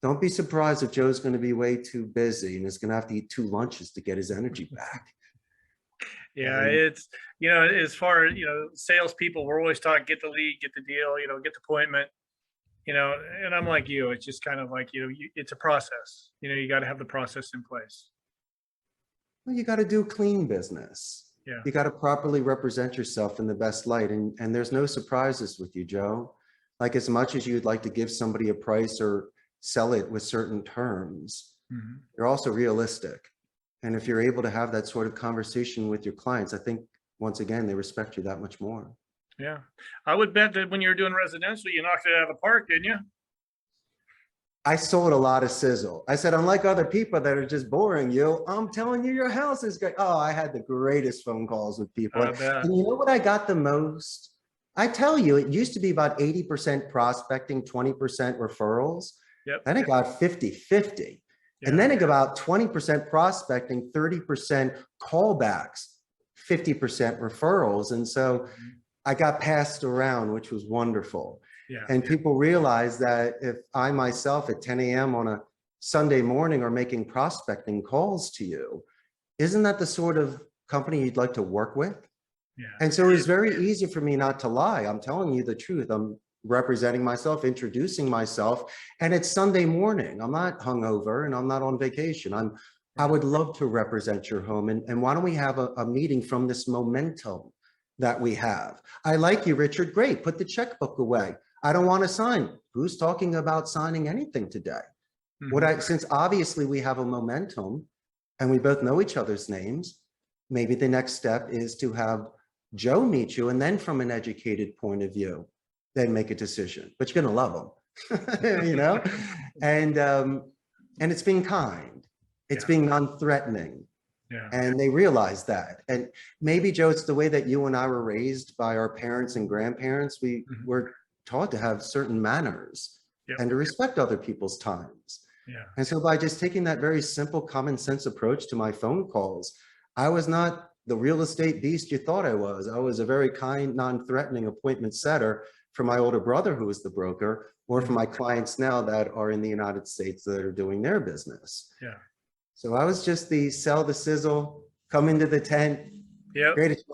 Don't be surprised if Joe's going to be way too busy and is going to have to eat 2 lunches to get his energy back. Yeah, it's, as far as, salespeople, we're always taught, get the lead, get the deal, get the appointment, and I'm like you, it's just kind of like, it's a process, you got to have the process in place. Well, you got to do clean business. Yeah. You got to properly represent yourself in the best light. And there's no surprises with you, Joe. Like, as much as you'd like to give somebody a price or sell it with certain terms, you're also realistic. And if you're able to have that sort of conversation with your clients, I think, once again, they respect you that much more. Yeah. I would bet that when you were doing residential, you knocked it out of the park, didn't you? I sold a lot of sizzle. I said, unlike other people that are just boring you, I'm telling you, your house is great. Oh, I had the greatest phone calls with people. And you know what I got the most? I tell you, it used to be about 80% prospecting, 20% referrals. Yep. Then it got 50-50. And then it got about 20% prospecting, 30% callbacks, 50% referrals. And so I got passed around, which was wonderful. Yeah. And people realize that if I myself at 10 a.m. on a Sunday morning are making prospecting calls to you, isn't that the sort of company you'd like to work with? Yeah. And so it's very easy for me not to lie. I'm telling you the truth. I'm representing myself, introducing myself, and it's Sunday morning. I'm not hungover and I'm not on vacation. I would love to represent your home. And why don't we have a meeting from this momentum that we have? I like you, Richard. Great. Put the checkbook away. I don't want to sign. Who's talking about signing anything today? Since obviously we have a momentum and we both know each other's names, maybe the next step is to have Joe meet you, and then from an educated point of view, then make a decision. But you're going to love them, and it's being kind. It's being non-threatening. Yeah. And they realize that. And maybe, Joe, it's the way that you and I were raised by our parents and grandparents. We were taught to have certain manners and to respect other people's times. Yeah. And so by just taking that very simple common sense approach to my phone calls, I was not the real estate beast you thought I was. I was a very kind, non-threatening appointment setter for my older brother, who was the broker, or for my clients now that are in the United States that are doing their business. Yeah. So I was just the sell the sizzle, come into the tent. Yep. Greatest